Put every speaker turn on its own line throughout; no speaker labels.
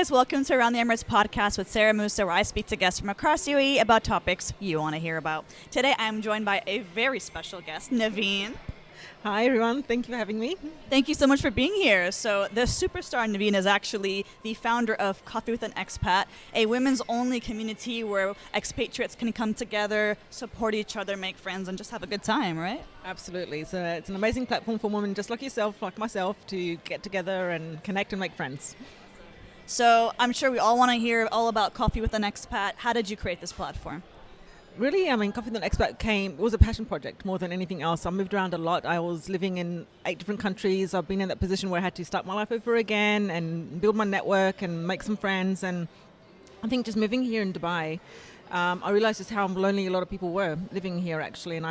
guys, welcome to Around the Emirates podcast with Sara Mousa, where I speak to guests from across UAE about topics you want to hear about. Today I'm joined by a very special guest, Navine.
Hi everyone, thank you for having me.
Thank you so much for being here. So the superstar Navine is actually the founder of Coffee with an Expat, a women's only community where expatriates can come together, support each other, make friends, and just have a good time, right?
Absolutely, so it's an amazing platform for women just like yourself, like myself, to get together and connect and make friends.
So I'm sure we all want to hear all about Coffee with an Expat. How did you create this platform?
Really, Coffee with an Expat it was a passion project more than anything else. I moved around a lot. I was living in 8 different countries. I've been in that position where I had to start my life over again and build my network and make some friends. And I think just moving here in Dubai, I realized just how lonely a lot of people were living here actually. And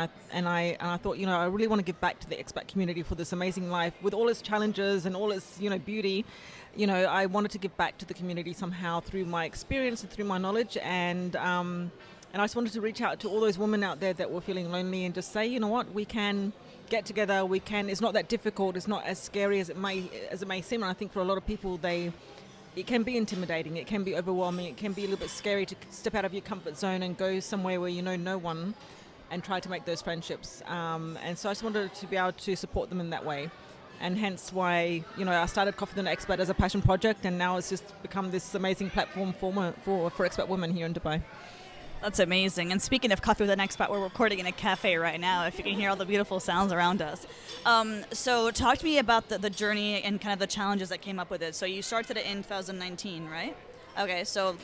I thought, I really want to give back to the expat community for this amazing life with all its challenges and all its, beauty. I wanted to give back to the community somehow through my experience and through my knowledge. And I just wanted to reach out to all those women out there that were feeling lonely and just say, you know what, we can get together. It's not that difficult. It's not as scary as it may seem. And I think for a lot of people, it can be intimidating. It can be overwhelming. It can be a little bit scary to step out of your comfort zone and go somewhere where you know no one and try to make those friendships. And so I just wanted to be able to support them in that way. And hence why, I started Coffee with an Expat as a passion project, and now it's just become this amazing platform for expat women here in Dubai.
That's amazing. And speaking of Coffee with an Expat, we're recording in a cafe right now, if you can hear all the beautiful sounds around us. So talk to me about the journey and kind of the challenges that came up with it. So you started it in 2019, right? Okay, so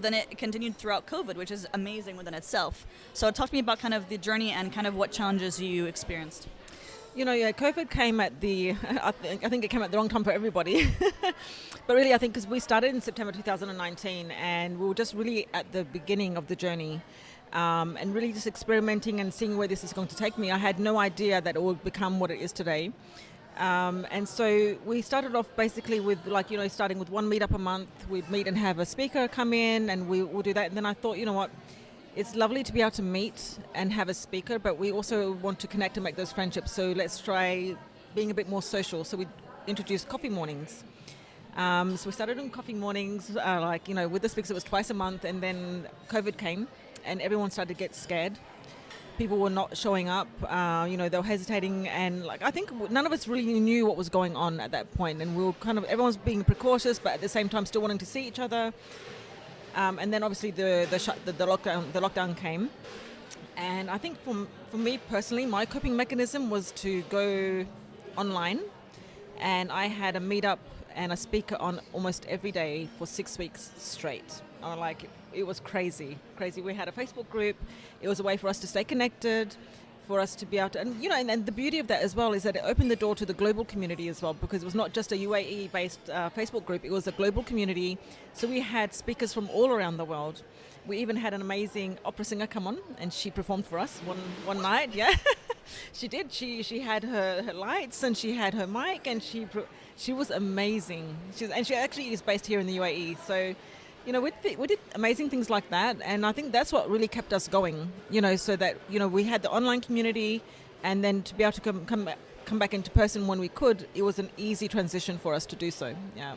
then it continued throughout COVID, which is amazing within itself. So talk to me about kind of the journey and kind of what challenges you experienced.
COVID came at I think it came at the wrong time for everybody. But really, I think because we started in September 2019 and we were just really at the beginning of the journey and really just experimenting and seeing where this is going to take me. I had no idea that it would become what it is today. And so we started off basically with starting with one meetup a month. We'd meet and have a speaker come in and we'll do that. And then I thought, you know what? It's lovely to be able to meet and have a speaker, but we also want to connect and make those friendships. So let's try being a bit more social. So we introduced coffee mornings. So we started on coffee mornings, with the speakers, it was twice a month. And then COVID came and everyone started to get scared. People were not showing up, they were hesitating. And I think none of us really knew what was going on at that point. And we were everyone's being precautious, but at the same time still wanting to see each other. And then obviously the lockdown came, and I think for me personally, my coping mechanism was to go online, and I had a meetup and a speaker on almost every day for 6 weeks straight. It was crazy. We had a Facebook group. It was a way for us to stay connected, for us to be able to, and the beauty of that as well is that it opened the door to the global community as well, because it was not just a UAE-based Facebook group, it was a global community. So we had speakers from all around the world. We even had an amazing opera singer come on, and she performed for us one night, yeah. She did. She had her lights, and she had her mic, and she was amazing. She actually is based here in the UAE, so we did amazing things like that, and I think that's what really kept us going, so that, we had the online community, and then to be able to come back into person when we could, it was an easy transition for us to do so, yeah.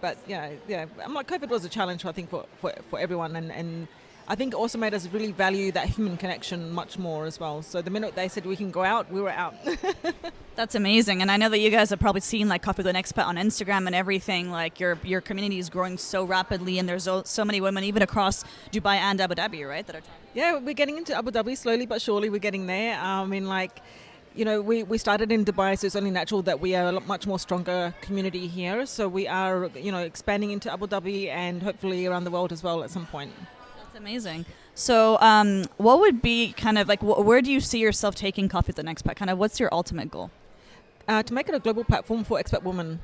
But, yeah, COVID was a challenge, I think, for everyone, and I think it also made us really value that human connection much more as well. So the minute they said we can go out, we were out.
That's amazing. And I know that you guys have probably seen Coffee with an Expat on Instagram and everything. Your community is growing so rapidly, and there's so many women even across Dubai and Abu Dhabi, right?
Yeah, we're getting into Abu Dhabi slowly but surely. We're getting there. We started in Dubai, so it's only natural that we are a much more stronger community here. So we are, expanding into Abu Dhabi and hopefully around the world as well at some point.
That's amazing. So what would be kind of where do you see yourself taking Coffee with an Expat? Kind of what's your ultimate goal?
To make it a global platform for expat women.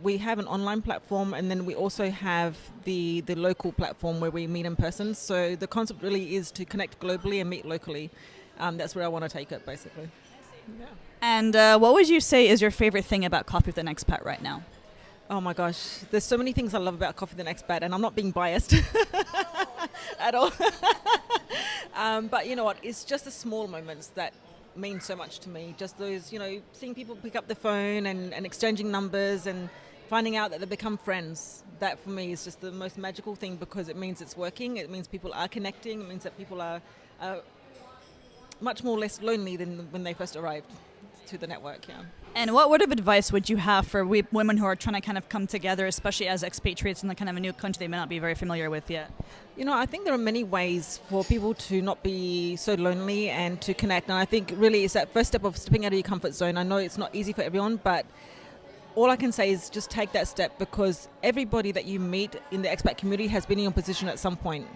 We have an online platform, and then we also have the local platform where we meet in person. So the concept really is to connect globally and meet locally. That's where I want to take it, basically. Yeah.
And what would you say is your favorite thing about Coffee with an Expat right now?
Oh my gosh, there's so many things I love about Coffee with an Expat, and I'm not being biased at all. But you know what, it's just the small moments that mean so much to me. Just those, seeing people pick up the phone and exchanging numbers and finding out that they become friends, that for me is just the most magical thing, because it means it's working, it means people are connecting, it means that people are much more less lonely than when they first arrived to the network.
And what word of advice would you have for women who are trying to kind of come together, especially as expatriates in the kind of a new country they may not be very familiar with yet?
I think there are many ways for people to not be so lonely and to connect. And I think really it's that first step of stepping out of your comfort zone. I know it's not easy for everyone, but all I can say is just take that step, because everybody that you meet in the expat community has been in your position at some point.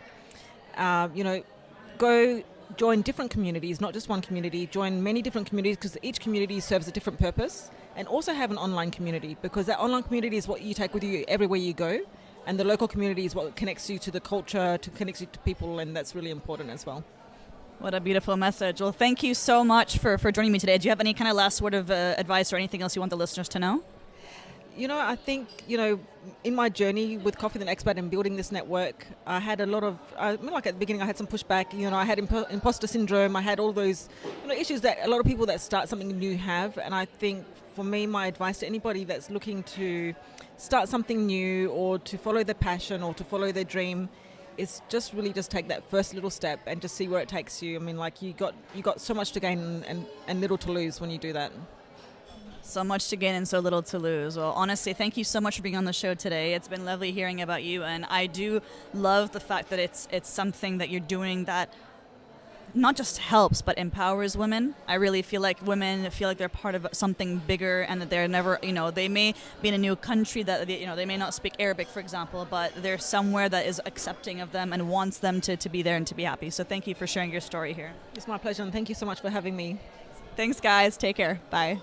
Go join different communities, not just one community, join many different communities, because each community serves a different purpose, and also have an online community, because that online community is what you take with you everywhere you go, and the local community is what connects you to the culture, connects you to people, and that's really important as well.
What a beautiful message. Well, thank you so much for joining me today. Do you have any kind of last word of advice or anything else you want the listeners to know?
I think, in my journey with Coffee with an Expat and building this network, I had a lot of, like at the beginning I had some pushback, I had imposter syndrome, I had all those, issues that a lot of people that start something new have. And I think for me, my advice to anybody that's looking to start something new or to follow their passion or to follow their dream is just really just take that first little step and just see where it takes you. I mean, like you got so much to gain and little to lose when you do that.
So much to gain and so little to lose. Well, honestly, thank you so much for being on the show today. It's been lovely hearing about you, and I do love the fact that it's something that you're doing that not just helps but empowers women. I really feel like women feel like they're part of something bigger, and that they're never, they may be in a new country that they may not speak Arabic, for example, but they're somewhere that is accepting of them and wants them to be there and to be happy. So thank you for sharing your story here.
It's my pleasure, and thank you so much for having me.
Thanks, guys. Take care. Bye.